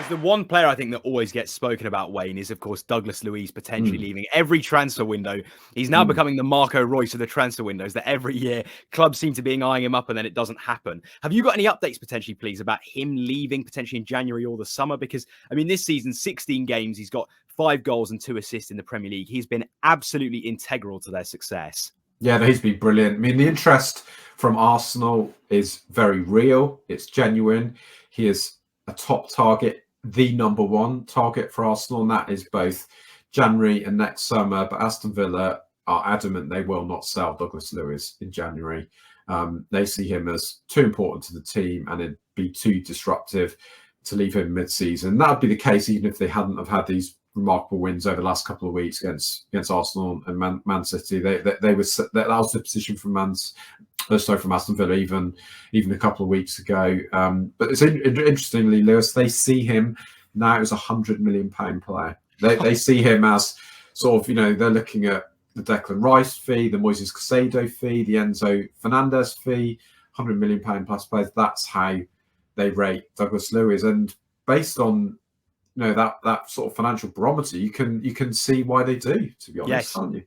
the one player I think that always gets spoken about, Wayne, is of course Douglas Luiz potentially leaving every transfer window. He's now becoming the Marco Reus of the transfer windows, that every year clubs seem to be eyeing him up and then it doesn't happen. Have you got any updates potentially, please, about him leaving potentially in January or the summer? Because, I mean, this season, 16 games, he's got 5 goals and 2 assists in the Premier League. He's been absolutely integral to their success. Yeah, no, he's been brilliant. I mean, the interest from Arsenal is very real. It's genuine. He is a top target, the number one target for Arsenal, and that is both January and next summer. But Aston Villa are adamant they will not sell Douglas Luiz in January. They see him as too important to the team, and it'd be too disruptive to leave him mid-season. That would be the case even if they hadn't have had these remarkable wins over the last couple of weeks against Arsenal and Man City. That was the position from Aston Villa even a couple of weeks ago. But it's interestingly, Lewis, they see him now as £100 million player. They see him as sort of, they're looking at the Declan Rice fee, the Moises Caicedo fee, the Enzo Fernandez fee, £100 million plus players. That's how they rate Douglas Luiz, and based on that sort of financial barometer, you can see why they do, to be honest, can't you?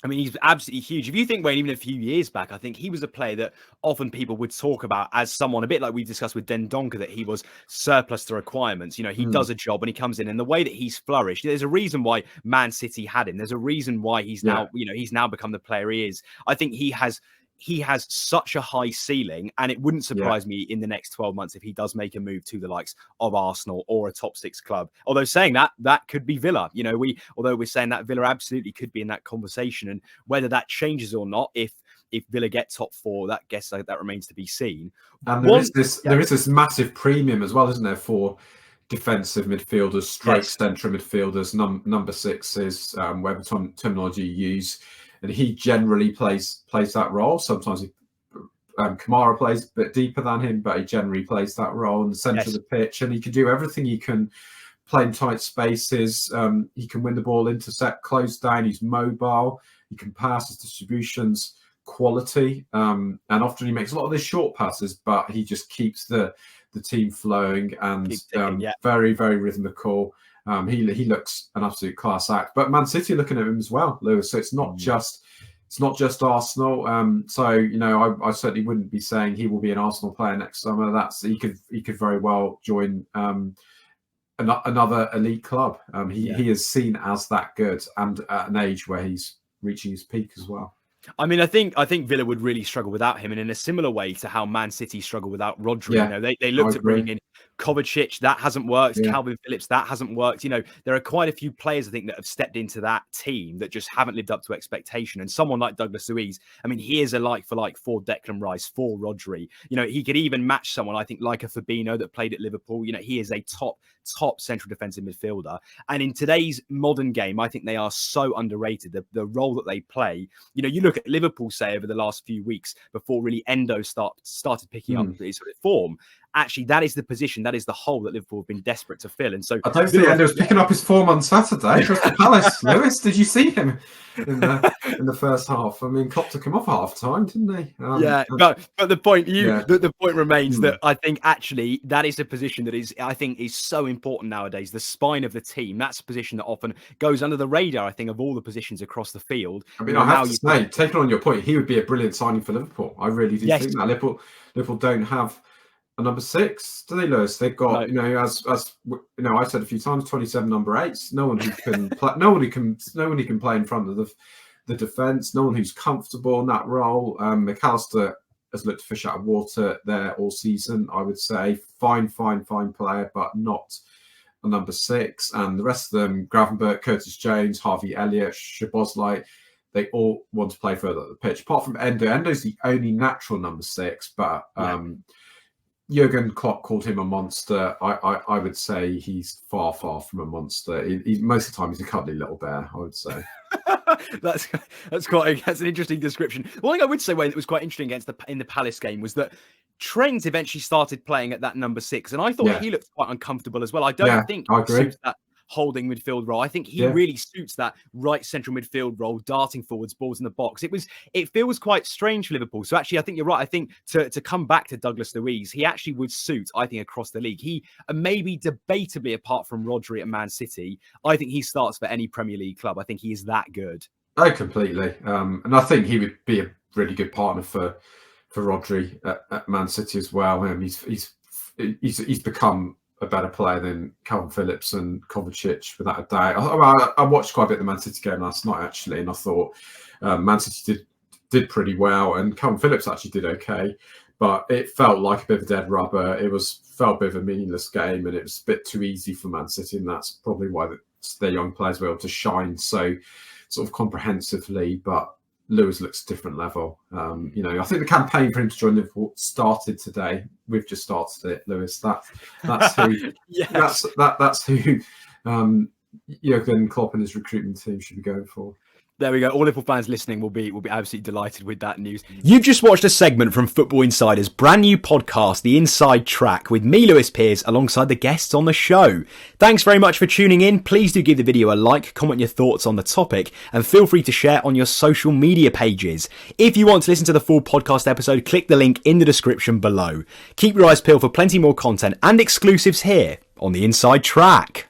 I mean, he's absolutely huge. If you think, Wayne, even a few years back, I think he was a player that often people would talk about as someone, a bit like we've discussed with Dendoncker, that he was surplus to requirements. He does a job and he comes in, and the way that he's flourished, there's a reason why Man City had him. There's a reason why he's now, he's now become the player he is. I think he has such a high ceiling, and it wouldn't surprise me in the next 12 months if he does make a move to the likes of Arsenal or a top 6 club. Although saying that could be Villa. Although we're saying that Villa absolutely could be in that conversation, and whether that changes or not, if Villa get top 4, that remains to be seen. And there is this massive premium as well, isn't there, for defensive midfielders, central midfielders, number 6s, whatever terminology you use. And he generally plays that role. Sometimes Kamara plays a bit deeper than him, but he generally plays that role in the centre of the pitch. And he can do everything. He can play in tight spaces. He can win the ball, intercept, close down. He's mobile. He can pass. His distribution's quality. And often he makes a lot of these short passes, but he just keeps the team flowing and very, very rhythmical. He looks an absolute class act, but Man City are looking at him as well, Lewis. So it's not just Arsenal. I certainly wouldn't be saying he will be an Arsenal player next summer. He could very well join another elite club. He is seen as that good, and at an age where he's reaching his peak as well. I mean, I think Villa would really struggle without him, and in a similar way to how Man City struggle without Rodri. They looked at bringing in Kovacic, that hasn't worked. Calvin Phillips, that hasn't worked. There are quite a few players, I think, that have stepped into that team that just haven't lived up to expectation. And someone like Douglas Luiz, I mean, he is a like for like for Declan Rice, for Rodri. He could even match someone, I think, like a Fabinho that played at Liverpool. He is a top central defensive midfielder. And in today's modern game, I think they are so underrated. The role that they play, you look at Liverpool, say, over the last few weeks before really Endo started picking up his sort of form. Actually, that is the position, that is the hole that Liverpool have been desperate to fill. And so I don't think Endo was picking up his form on Saturday. Crystal Palace, Lewis, did you see him in the first half? I mean, Klopp took him off at half time, didn't he? But the point the point remains that I think actually that is a position that is so important nowadays. The spine of the team, that's a position that often goes under the radar, I think, of all the positions across the field. I mean, I have to say, taking on your point, he would be a brilliant signing for Liverpool. I really do think that. Liverpool don't have a number 6, do they, Lewis? They've got, as I said a few times, 27 number 8s. No one who can play. No one who can play in front of the defence. No one who's comfortable in that role. McAllister has looked fish out of water there all season. I would say fine player, but not a number 6. And the rest of them, Gravenberch, Curtis Jones, Harvey Elliott, Szoboszlai, they all want to play further up the pitch. Apart from Endo. Endo's the only natural number 6, but Jurgen Klopp called him a monster. I would say he's far from a monster. Most of the time he's a cuddly little bear, I would say. that's an interesting description. One thing I would say, Wayne, that was quite interesting in the Palace game was that Trent eventually started playing at that number 6, and I thought he looked quite uncomfortable as well. I don't think he suits that holding midfield role. I think he really suits that right central midfield role, darting forwards, balls in the box. It feels quite strange for Liverpool. So actually, I think you're right. I think to come back to Douglas Luiz, he actually would suit, I think, across the league. He, maybe debatably apart from Rodri at Man City, I think he starts for any Premier League club. I think he is that good. Oh, completely. And I think he would be a really good partner for Rodri at Man City as well. He's become a better player than Calvin Phillips and Kovacic, without a doubt. I watched quite a bit of the Man City game last night, actually, and I thought Man City did pretty well, and Calvin Phillips actually did okay, but it felt like a bit of a dead rubber. Felt a bit of a meaningless game, and it was a bit too easy for Man City, and that's probably why their young players were able to shine so sort of comprehensively. But Lewis looks a different level. I think the campaign for him to join Liverpool started today. We've just started it, Lewis. That's who. Yes. That's who. Jurgen Klopp and his recruitment team should be going for. There we go. All Liverpool fans listening will be absolutely delighted with that news. You've just watched a segment from Football Insider's brand new podcast, The Inside Track, with me, Lewis Pearce, alongside the guests on the show. Thanks very much for tuning in. Please do give the video a like, comment your thoughts on the topic, and feel free to share on your social media pages. If you want to listen to the full podcast episode, click the link in the description below. Keep your eyes peeled for plenty more content and exclusives here on The Inside Track.